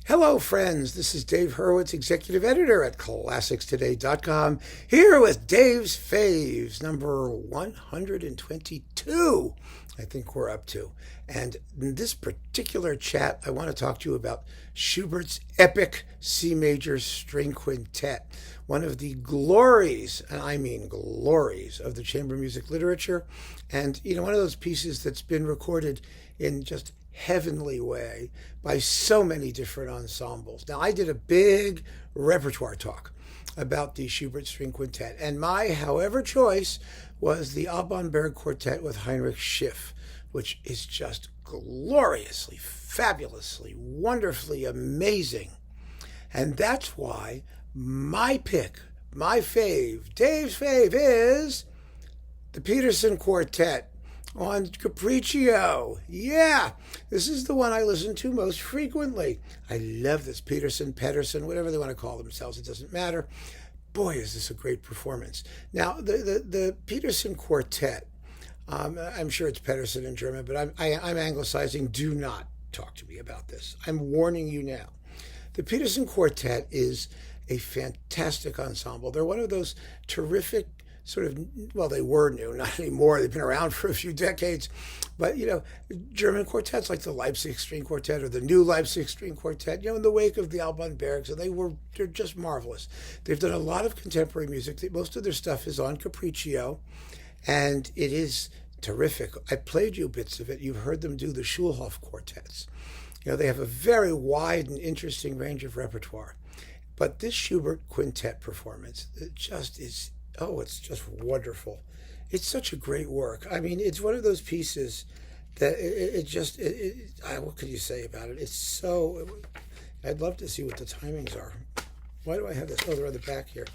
Hello, friends. This is Dave Hurwitz, executive editor at ClassicsToday.com, here with Dave's Faves, number 122, I think we're up to. And in this particular chat, I want to talk to you about Schubert's epic C major string quintet, one of the glories, and I mean glories, of the chamber music literature. And, one of those pieces that's been recorded in just heavenly way by so many different ensembles. Now, I did a big repertoire talk about the Schubert String Quintet, and my, however, choice was the Alban Berg Quartet with Heinrich Schiff, which is just gloriously, fabulously, wonderfully amazing. And that's why my pick, my fave, Dave's fave, is the Peterson Quartet on Capriccio. Yeah, this is the one I listen to most frequently. I love this. Peterson, whatever they want to call themselves, it doesn't matter. Boy, is this a great performance. Now, the Peterson Quartet, I'm sure it's Petersen in German, but I'm anglicizing. Do not talk to me about this. I'm warning you now. The Peterson Quartet is a fantastic ensemble. They're one of those terrific they were new, not anymore. They've been around for a few decades. But, German quartets like the Leipzig String Quartet or the new Leipzig String Quartet, in the wake of the Alban Bergs, and they're just marvelous. They've done a lot of contemporary music. Most of their stuff is on Capriccio, and it is terrific. I played you bits of it. You've heard them do the Schulhof quartets. They have a very wide and interesting range of repertoire. But this Schubert quintet performance, it just is... Oh, it's just wonderful. It's such a great work. I mean, it's one of those pieces that what could you say about it? It's so... I'd love to see what the timings are. Why do I have this? Oh, they're on the back here.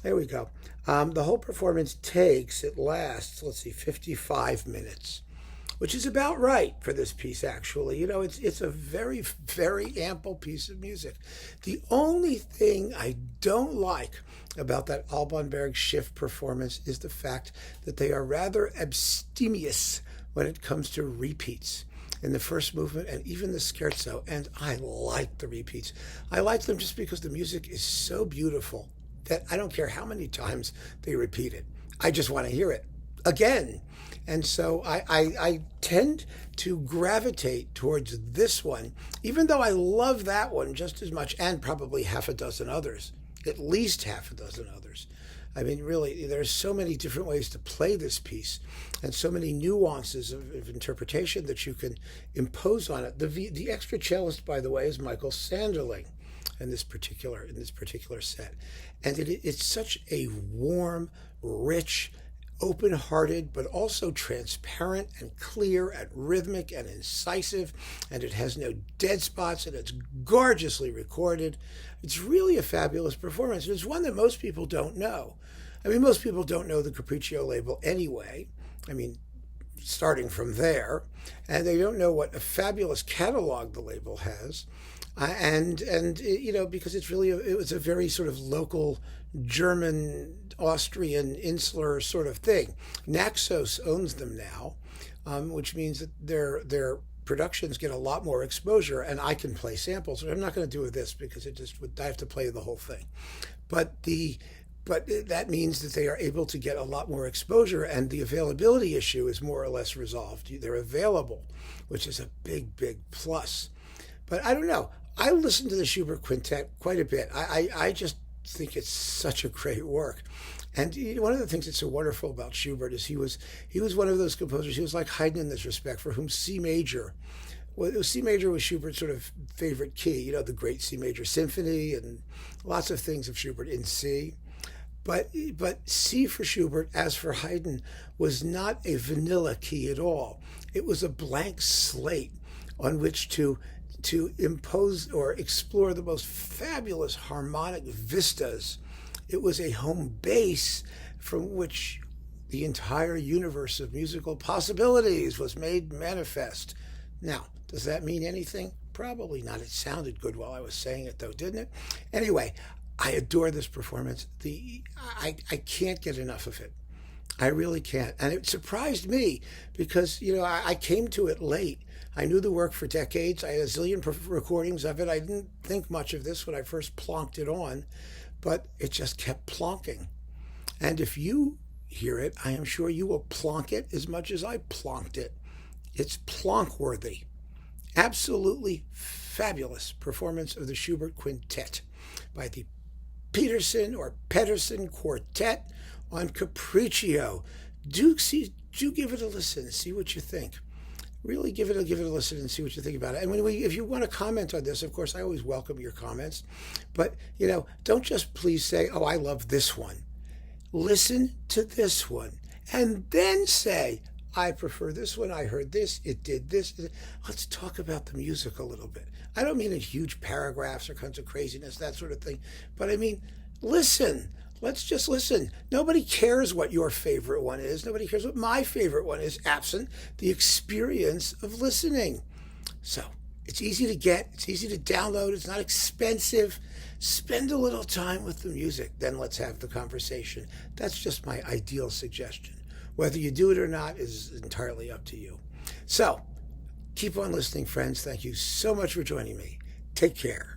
There we go. The whole performance lasts, 55 minutes, which is about right for this piece, actually. It's a very, very ample piece of music. The only thing I don't like about that Alban Berg Schiff performance is the fact that they are rather abstemious when it comes to repeats in the first movement and even the scherzo. And I like the repeats. I like them just because the music is so beautiful that I don't care how many times they repeat it. I just want to hear it again. And so I tend to gravitate towards this one, even though I love that one just as much, and probably half a dozen others, at least half a dozen others. I mean, really, there's so many different ways to play this piece and so many nuances of interpretation that you can impose on it. The extra cellist, by the way, is Michael Sanderling in this particular set. And it's such a warm, rich, open-hearted, but also transparent and clear and rhythmic and incisive, and it has no dead spots, and it's gorgeously recorded. It's really a fabulous performance, and it's one that most people don't know. I mean, most people don't know the Capriccio label anyway. I mean, starting from there, and they don't know what a fabulous catalog the label has. Because it was a very sort of local German, Austrian, insular sort of thing. Naxos owns them now, which means that their productions get a lot more exposure, and I can play samples. I'm not going to do this because I have to play the whole thing. But that means that they are able to get a lot more exposure, and the availability issue is more or less resolved. They're available, which is a big, big plus. But I don't know. I listen to the Schubert Quintet quite a bit. I just think it's such a great work. And one of the things that's so wonderful about Schubert is he was one of those composers. He was like Haydn in this respect, for whom C major was Schubert's sort of favorite key. The great C major symphony and lots of things of Schubert in C. But C for Schubert, as for Haydn, was not a vanilla key at all. It was a blank slate on which to impose or explore the most fabulous harmonic vistas. It was a home base from which the entire universe of musical possibilities was made manifest. Now, does that mean anything? Probably not. It sounded good while I was saying it, though, didn't it? Anyway, I adore this performance. I can't get enough of it. I really can't. And it surprised me because, I came to it late. I knew the work for decades. I had a zillion recordings of it. I didn't think much of this when I first plonked it on, but it just kept plonking. And if you hear it, I am sure you will plonk it as much as I plonked it. It's plonk worthy. Absolutely fabulous performance of the Schubert Quintet by the Peterson Quartet on Capriccio. Do give it a listen. See what you think. Really give it a listen and see what you think about it. And if you want to comment on this, of course, I always welcome your comments. But don't just please say, "Oh, I love this one." Listen to this one and then say, "I prefer this one. I heard this. It did this." Let's talk about the music a little bit. I don't mean in huge paragraphs or kinds of craziness, that sort of thing. But I mean, listen. Let's just listen. Nobody cares what your favorite one is. Nobody cares what my favorite one is, absent the experience of listening. So it's easy to get. It's easy to download. It's not expensive. Spend a little time with the music. Then let's have the conversation. That's just my ideal suggestion. Whether you do it or not is entirely up to you. So keep on listening, friends. Thank you so much for joining me. Take care.